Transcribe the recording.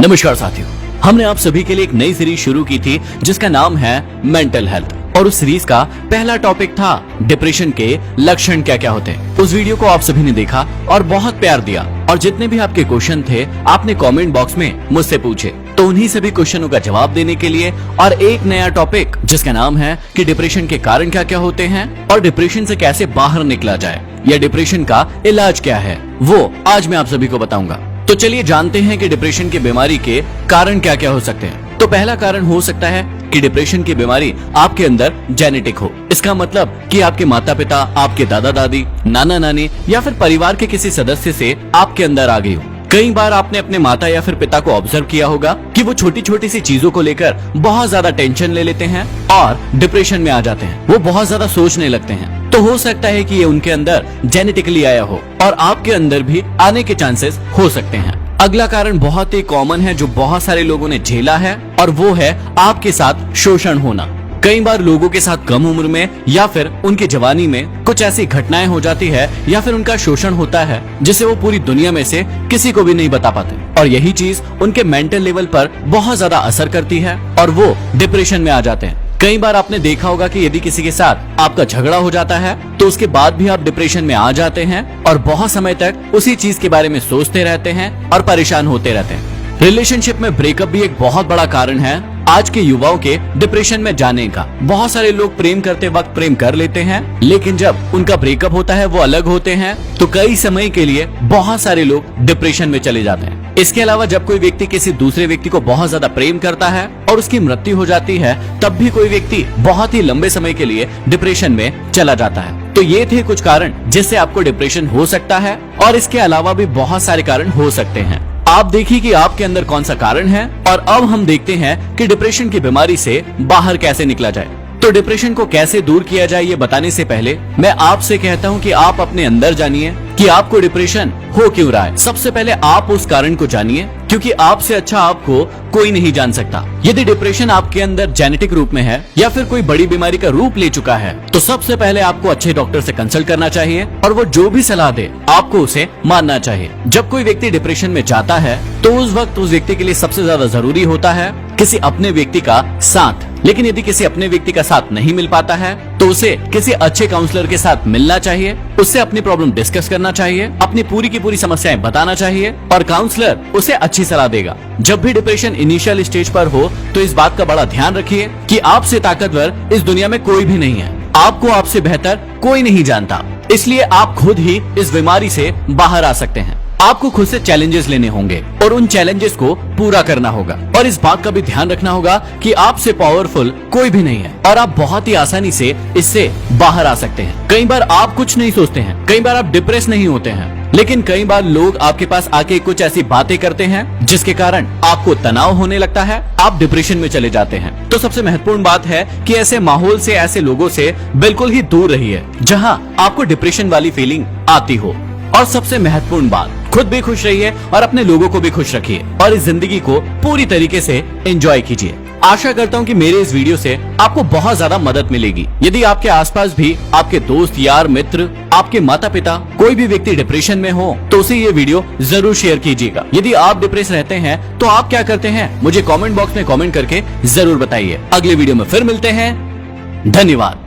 नमस्कार साथियों, हमने आप सभी के लिए एक नई सीरीज शुरू की थी जिसका नाम है मेंटल हेल्थ और उस सीरीज का पहला टॉपिक था डिप्रेशन के लक्षण क्या क्या होते हैं। उस वीडियो को आप सभी ने देखा और बहुत प्यार दिया और जितने भी आपके क्वेश्चन थे आपने कमेंट बॉक्स में मुझसे पूछे, तो उन्हीं सभी क्वेश्चनों का जवाब देने के लिए और एक नया टॉपिक जिसका नाम है कि डिप्रेशन के कारण क्या क्या होते हैं और डिप्रेशन से कैसे बाहर निकला जाए या डिप्रेशन का इलाज क्या है, वो आज मैं आप सभी को बताऊंगा। तो चलिए जानते हैं कि डिप्रेशन की बीमारी के कारण क्या क्या हो सकते हैं। तो पहला कारण हो सकता है कि डिप्रेशन की बीमारी आपके अंदर जेनेटिक हो। इसका मतलब कि आपके माता पिता, आपके दादा दादी, नाना नानी या फिर परिवार के किसी सदस्य से आपके अंदर आ गई हो। कई बार आपने अपने माता या फिर पिता को ऑब्जर्व किया होगा कि वो छोटी छोटी सी चीजों को लेकर बहुत ज्यादा टेंशन ले लेते हैं और डिप्रेशन में आ जाते हैं। वो बहुत ज्यादा सोचने लगते हैं। तो हो सकता है कि ये उनके अंदर जेनेटिकली आया हो और आपके अंदर भी आने के चांसेस हो सकते हैं। अगला कारण बहुत ही कॉमन है जो बहुत सारे लोगों ने झेला है और वो है आपके साथ शोषण होना। कई बार लोगों के साथ कम उम्र में या फिर उनकी जवानी में कुछ ऐसी घटनाएं हो जाती है या फिर उनका शोषण होता है जिसे वो पूरी दुनिया में से किसी को भी नहीं बता पाते और यही चीज उनके मेंटल लेवल पर बहुत ज्यादा असर करती है और वो डिप्रेशन में आ जाते हैं। कई बार आपने देखा होगा कि यदि किसी के साथ आपका झगड़ा हो जाता है तो उसके बाद भी आप डिप्रेशन में आ जाते हैं और बहुत समय तक उसी चीज के बारे में सोचते रहते हैं और परेशान होते रहते हैं। रिलेशनशिप में ब्रेकअप भी एक बहुत बड़ा कारण है आज के युवाओं के डिप्रेशन में जाने का। बहुत सारे लोग प्रेम करते वक्त प्रेम कर लेते हैं, लेकिन जब उनका ब्रेकअप होता है, वो अलग होते हैं, तो कई समय के लिए बहुत सारे लोग डिप्रेशन में चले जाते हैं। इसके अलावा जब कोई व्यक्ति किसी दूसरे व्यक्ति को बहुत ज्यादा प्रेम करता है और उसकी मृत्यु हो जाती है, तब भी कोई व्यक्ति बहुत ही लंबे समय के लिए डिप्रेशन में चला जाता है। तो ये थे कुछ कारण जिससे आपको डिप्रेशन हो सकता है और इसके अलावा भी बहुत सारे कारण हो सकते हैं। आप देखिए कि आपके अंदर कौन सा कारण है और अब हम देखते हैं कि डिप्रेशन की बीमारी से बाहर कैसे निकला जाए। तो डिप्रेशन को कैसे दूर किया जाए ये बताने से पहले मैं आपसे कहता हूं कि आप अपने अंदर जानिए कि आपको डिप्रेशन हो क्यों रहा है। सबसे पहले आप उस कारण को जानिए, क्योंकि आपसे अच्छा आपको कोई नहीं जान सकता। यदि डिप्रेशन आपके अंदर जेनेटिक रूप में है या फिर कोई बड़ी बीमारी का रूप ले चुका है, तो सबसे पहले आपको अच्छे डॉक्टर से कंसल्ट करना चाहिए और वो जो भी सलाह दे आपको उसे मानना चाहिए। जब कोई व्यक्ति डिप्रेशन में जाता है तो उस वक्त उस व्यक्ति के लिए सबसे ज्यादा जरूरी होता है किसी अपने व्यक्ति का साथ। लेकिन यदि किसी अपने व्यक्ति का साथ नहीं मिल पाता है तो उसे किसी अच्छे काउंसलर के साथ मिलना चाहिए, उससे अपनी प्रॉब्लम डिस्कस करना चाहिए, अपनी पूरी की पूरी समस्याएं बताना चाहिए और काउंसलर उसे अच्छी सलाह देगा। जब भी डिप्रेशन इनिशियल स्टेज पर हो तो इस बात का बड़ा ध्यान रखिए कि आपसे ताकतवर इस दुनिया में कोई भी नहीं है। आपको आपसे बेहतर कोई नहीं जानता, इसलिए आप खुद ही इस बीमारी से बाहर आ सकते हैं। आपको खुद से चैलेंजेस लेने होंगे और उन चैलेंजेस को पूरा करना होगा और इस बात का भी ध्यान रखना होगा कि आपसे पावरफुल कोई भी नहीं है और आप बहुत ही आसानी से इससे बाहर आ सकते हैं। कई बार आप कुछ नहीं सोचते हैं, कई बार आप डिप्रेस नहीं होते हैं, लेकिन कई बार लोग आपके पास आके कुछ ऐसी बातें करते हैं जिसके कारण आपको तनाव होने लगता है, आप डिप्रेशन में चले जाते हैं। तो सबसे महत्वपूर्ण बात है कि ऐसे माहौल से, ऐसे लोगों से बिल्कुल ही दूर रहिए जहां आपको डिप्रेशन वाली फीलिंग आती हो। और सबसे महत्वपूर्ण बात, खुद भी खुश रहिए और अपने लोगों को भी खुश रखिए और इस जिंदगी को पूरी तरीके से एंजॉय कीजिए। आशा करता हूँ कि मेरे इस वीडियो से आपको बहुत ज्यादा मदद मिलेगी। यदि आपके आसपास भी आपके दोस्त, यार, मित्र, आपके माता पिता, कोई भी व्यक्ति डिप्रेशन में हो तो उसे ये वीडियो जरूर शेयर कीजिएगा। यदि आप डिप्रेस रहते हैं तो आप क्या करते हैं मुझे कमेंट बॉक्स में कमेंट करके जरूर बताइए। अगले वीडियो में फिर मिलते हैं। धन्यवाद।